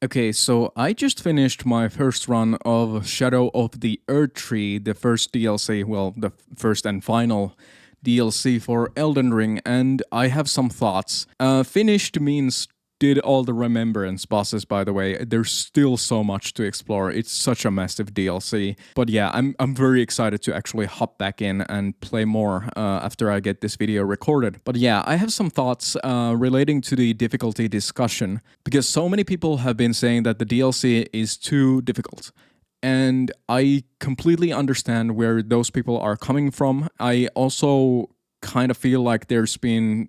Okay, so I just finished my first run of Shadow of the Earth Tree, the first DLC, well, the first and final DLC for Elden Ring, and I have some thoughts. Finished means did all the remembrance bosses, by the way. There's still so much to explore. It's such a massive DLC. But yeah, I'm very excited to actually hop back in and play more after I get this video recorded. But yeah, I have some thoughts relating to the difficulty discussion because so many people have been saying that the DLC is too difficult. And I completely understand where those people are coming from. I also kind of feel like there's been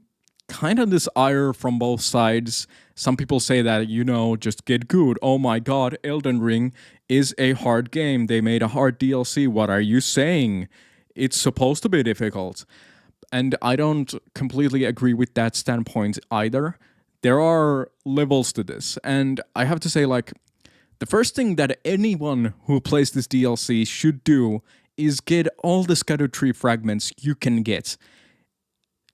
kind of this ire from both sides. Some people say that, just get good. Oh my god, Elden Ring is a hard game. They made a hard DLC. What are you saying? It's supposed to be difficult. And I don't completely agree with that standpoint either. There are levels to this. And I have to say, like, the first thing that anyone who plays this DLC should do is get all the Scatter Tree fragments you can get.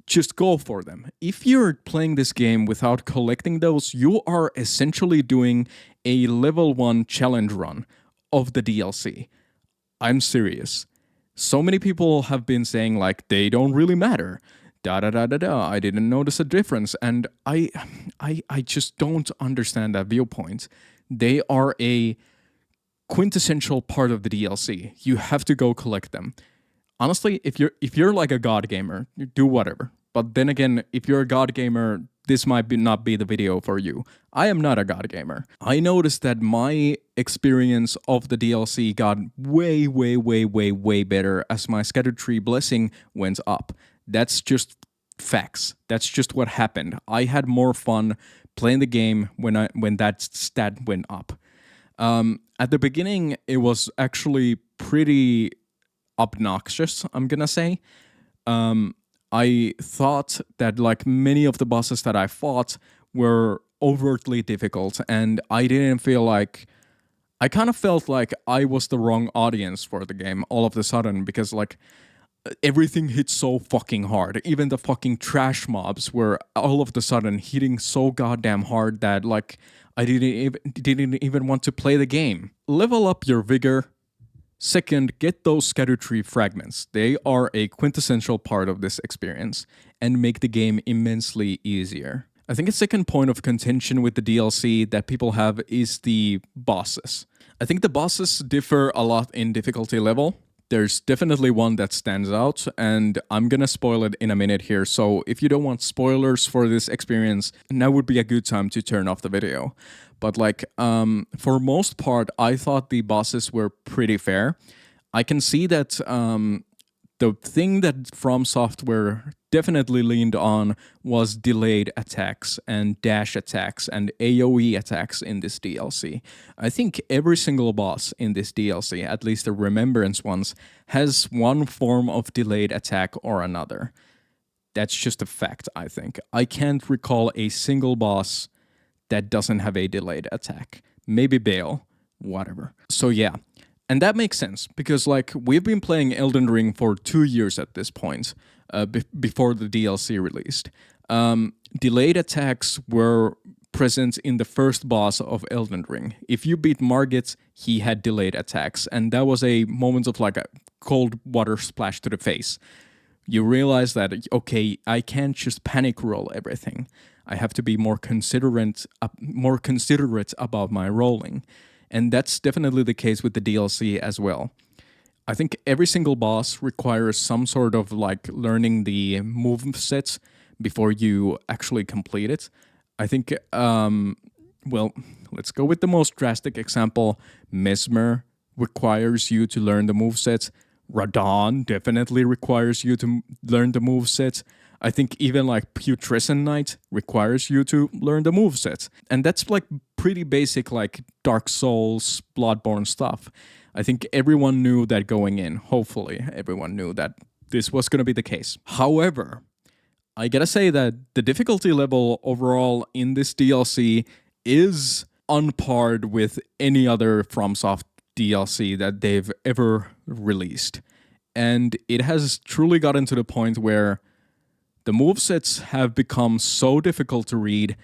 Just go for them. If you're playing this game without collecting those, you are essentially doing a level 1 challenge run of the DLC. I'm serious. So many people have been saying like they don't really matter. Da da da da da. I didn't notice a difference, and I just don't understand that viewpoint. They are a quintessential part of the DLC. You have to go collect them. Honestly, if you're like a god gamer, you do whatever. But then again, if you're a god gamer, this might not be the video for you. I am not a god gamer. I noticed that my experience of the DLC got way, way, way, way, way better as my Scattered Tree blessing went up. That's just facts. That's just what happened. I had more fun playing the game when that stat went up. At the beginning, it was actually pretty obnoxious, I'm gonna say. I thought that like many of the bosses that I fought were overtly difficult, and I didn't feel like I kind of felt like I was the wrong audience for the game all of a sudden because like everything hit so fucking hard. Even the fucking trash mobs were all of a sudden hitting so goddamn hard that like I didn't even want to play the game. Level up your vigor. Second, get those scatter tree fragments. They are a quintessential part of this experience and make the game immensely easier. I think a second point of contention with the DLC that people have is the bosses. I think the bosses differ a lot in difficulty level. There's definitely one that stands out, and I'm gonna spoil it in a minute here, so if you don't want spoilers for this experience, now would be a good time to turn off the video. But like, for most part, I thought the bosses were pretty fair. I can see that the thing that From Software definitely leaned on was delayed attacks and dash attacks and AoE attacks in this DLC. I think every single boss in this DLC, at least the Remembrance ones, has one form of delayed attack or another. That's just a fact, I think. I can't recall a single boss that doesn't have a delayed attack. Maybe Bale, whatever. So yeah, and that makes sense because like we've been playing Elden Ring for 2 years at this point, before the DLC released. Delayed attacks were present in the first boss of Elden Ring. If you beat Margit, he had delayed attacks, and that was a moment of like a cold water splash to the face. You realize that, okay, I can't just panic roll everything. I have to be more considerate about my rolling. And that's definitely the case with the DLC as well. I think every single boss requires some sort of like learning the move sets before you actually complete it. I think, well, let's go with the most drastic example. Mesmer requires you to learn the movesets. Radon definitely requires you to learn the movesets. I think even like Putrescent Knight requires you to learn the movesets. And that's like pretty basic like Dark Souls, Bloodborne stuff. I think everyone knew that going in. Hopefully everyone knew that this was going to be the case. However, I gotta say that the difficulty level overall in this DLC is on par with any other FromSoft DLC that they've ever released. And it has truly gotten to the point where the movesets have become so difficult to read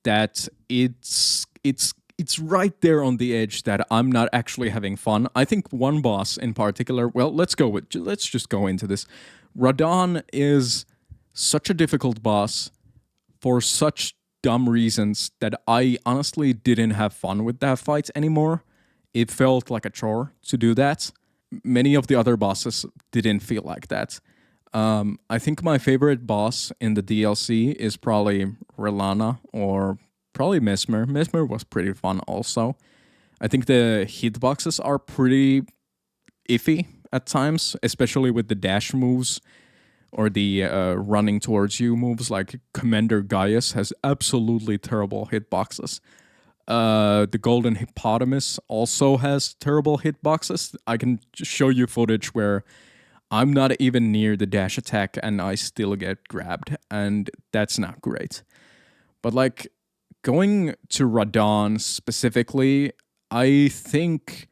that it's it's right there on the edge that I'm not actually having fun. I think one boss in particular, well, let's just go into this. Radon is such a difficult boss for such dumb reasons that I honestly didn't have fun with that fight anymore. It felt like a chore to do that. Many of the other bosses didn't feel like that. I think my favorite boss in the DLC is probably Relana or probably Mesmer. Mesmer was pretty fun also. I think the hitboxes are pretty iffy at times, especially with the dash moves or the running towards you moves. Like Commander Gaius has absolutely terrible hitboxes. The Golden Hippopotamus also has terrible hitboxes. I can just show you footage where I'm not even near the dash attack and I still get grabbed, and that's not great. But like going to Radon specifically, I think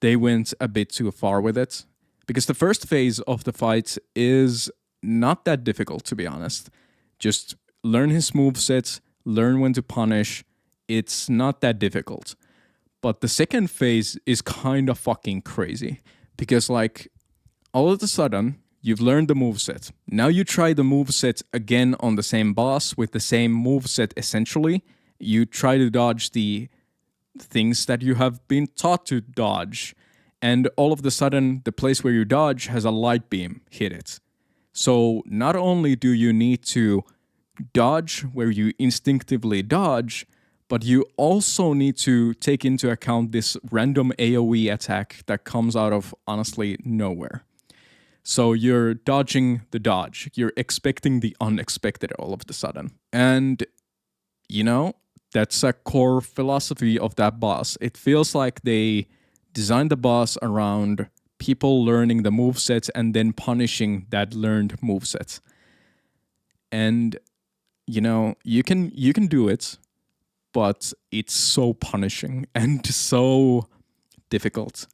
they went a bit too far with it because the first phase of the fight is not that difficult, to be honest. Just learn his movesets, learn when to punish. It's not that difficult. But the second phase is kind of fucking crazy because, like, all of a sudden, you've learned the moveset. Now you try the moveset again on the same boss with the same moveset essentially. You try to dodge the things that you have been taught to dodge. And all of a sudden, the place where you dodge has a light beam hit it. So not only do you need to dodge where you instinctively dodge, but you also need to take into account this random AoE attack that comes out of honestly nowhere. So you're dodging the dodge. You're expecting the unexpected all of a sudden. And, you know, that's a core philosophy of that boss. It feels like they designed the boss around people learning the movesets and then punishing that learned moveset. And, you know, you can do it, but it's so punishing and so difficult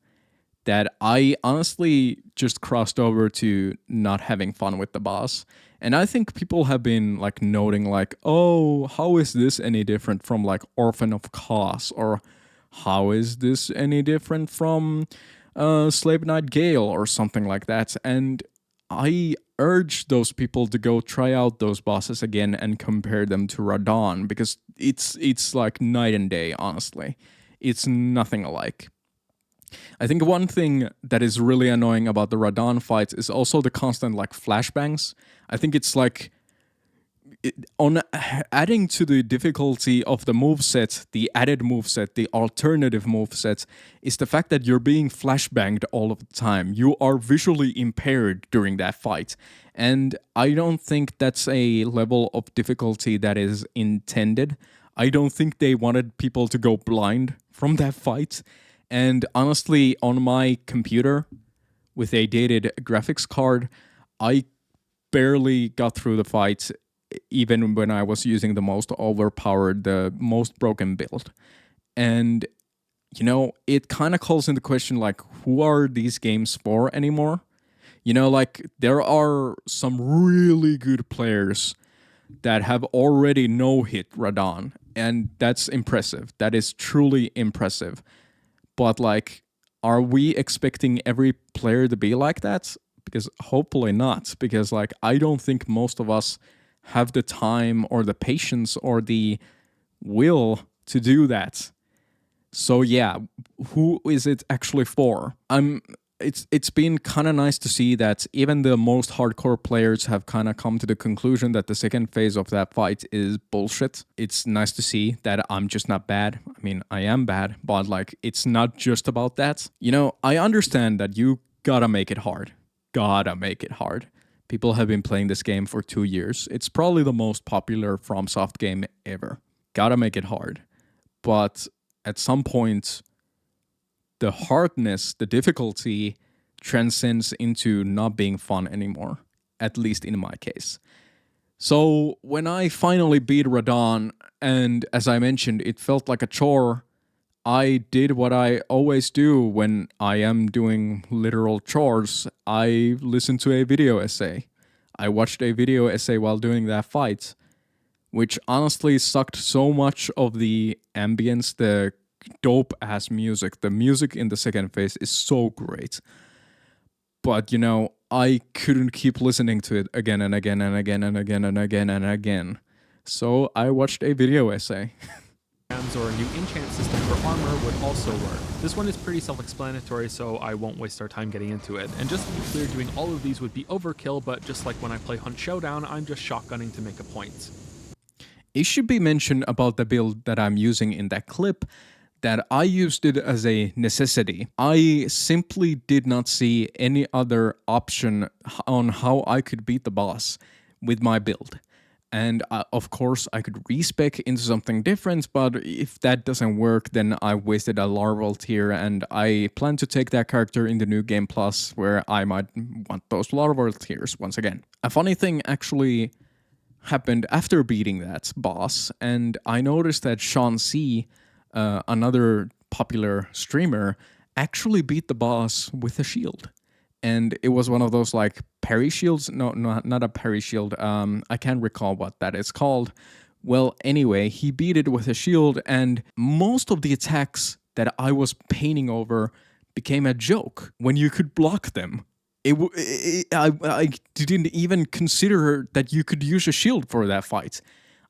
that I honestly just crossed over to not having fun with the boss. And I think people have been like noting like, oh, how is this any different from like Orphan of Kos? Or how is this any different from Slave Knight Gale or something like that? And I urge those people to go try out those bosses again and compare them to Radon because it's like night and day, honestly. It's nothing alike. I think one thing that is really annoying about the Radon fights is also the constant like flashbangs. I think it's like on adding to the difficulty of the moveset, the added moveset, the alternative moveset, is the fact that you're being flashbanged all of the time. You are visually impaired during that fight. And I don't think that's a level of difficulty that is intended. I don't think they wanted people to go blind from that fight. And honestly, on my computer with a dated graphics card, I barely got through the fight even when I was using the most overpowered, the most broken build. And, you know, it kind of calls into question, like, who are these games for anymore? You know, like, there are some really good players that have already no-hit Radon, and that's impressive. That is truly impressive. But, like, are we expecting every player to be like that? Because hopefully not. Because, like, I don't think most of us have the time or the patience or the will to do that. So yeah, who is it actually for? It's been kind of nice to see that even the most hardcore players have kind of come to the conclusion that the second phase of that fight is bullshit. It's nice to see that I'm just not bad. I mean, I am bad, but like it's not just about that. You know, I understand that you gotta make it hard. Gotta make it hard. People have been playing this game for 2 years. It's probably the most popular FromSoft game ever. Gotta make it hard. But at some point, the hardness, the difficulty transcends into not being fun anymore, at least in my case. So when I finally beat Radon, and as I mentioned, it felt like a chore, I did what I always do when I am doing literal chores. I listened to a video essay. I watched a video essay while doing that fight, which honestly sucked so much of the ambience, the dope ass music. The music in the second phase is so great. But I couldn't keep listening to it again and again and again and again and again and again. So I watched a video essay. Or a new enchant system for armor would also work. This one is pretty self-explanatory, so I won't waste our time getting into it. And just to be clear, doing all of these would be overkill, but just like when I play Hunt Showdown, I'm just shotgunning to make a point. It should be mentioned about the build that I'm using in that clip that I used it as a necessity. I simply did not see any other option on how I could beat the boss with my build. And of course, I could respec into something different, but if that doesn't work, then I wasted a larval tier, and I plan to take that character in the New Game Plus, where I might want those larval tiers once again. A funny thing actually happened after beating that boss, and I noticed that Sean C., another popular streamer, actually beat the boss with a shield. And it was one of those like parry shields. No, not a parry shield. I can't recall what that is called. Well, anyway, he beat it with a shield, and most of the attacks that I was painting over became a joke when you could block them. I didn't even consider that you could use a shield for that fight.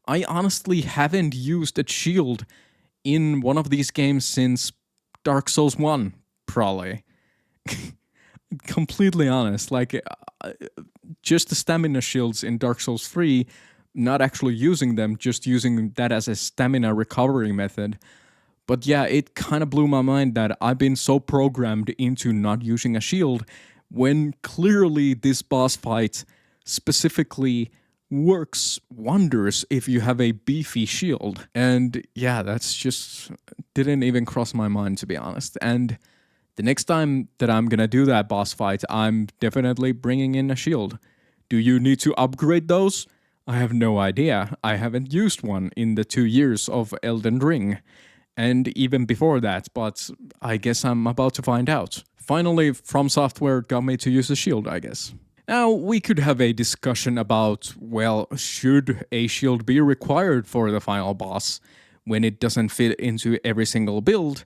I honestly haven't used a shield in one of these games since Dark Souls 1, probably. Completely honest, like just the stamina shields in Dark Souls 3, not actually using them, just using that as a stamina recovery method. But yeah, it kind of blew my mind that I've been so programmed into not using a shield when clearly this boss fight specifically works wonders if you have a beefy shield. And yeah, that's just didn't even cross my mind, to be honest. And the next time that I'm gonna do that boss fight, I'm definitely bringing in a shield. Do you need to upgrade those? I have no idea. I haven't used one in the 2 years of Elden Ring. And even before that, but I guess I'm about to find out. Finally, From Software got me to use a shield, I guess. Now, we could have a discussion about, well, should a shield be required for the final boss when it doesn't fit into every single build?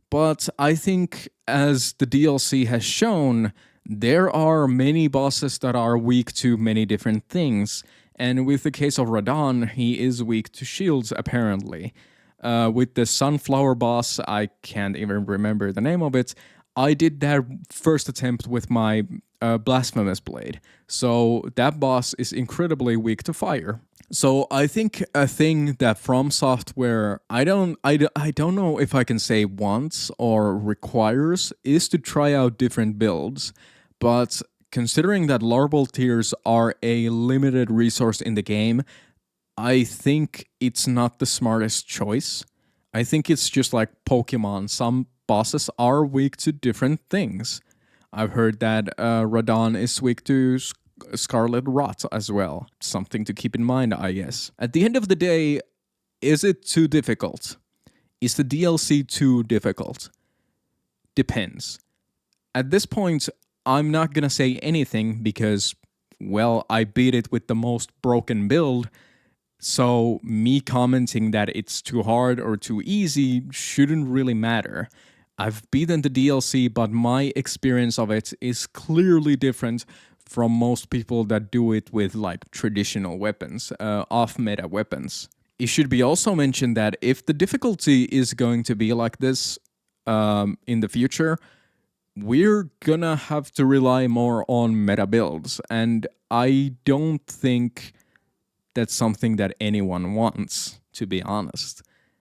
But I think, as the DLC has shown, there are many bosses that are weak to many different things. And with the case of Radon, he is weak to shields, apparently. With the Sunflower boss, I can't even remember the name of it, I did that first attempt with my Blasphemous Blade. So that boss is incredibly weak to fire. So I think a thing that From Software, I don't know if I can say wants or requires, is to try out different builds. But considering that larval tiers are a limited resource in the game, I think it's not the smartest choice. I think it's just like Pokemon. Some bosses are weak to different things. I've heard that Radon is weak to Scarlet Rot as well. Something to keep in mind, I guess. At the end of the day, is it too difficult? Is the DLC too difficult? Depends. At this point, I'm not gonna say anything because, well, I beat it with the most broken build, so me commenting that it's too hard or too easy shouldn't really matter. I've beaten the DLC, but my experience of it is clearly different from most people that do it with like traditional weapons, off-meta weapons. It should be also mentioned that if the difficulty is going to be like this in the future, we're gonna have to rely more on meta builds, and I don't think that's something that anyone wants, to be honest.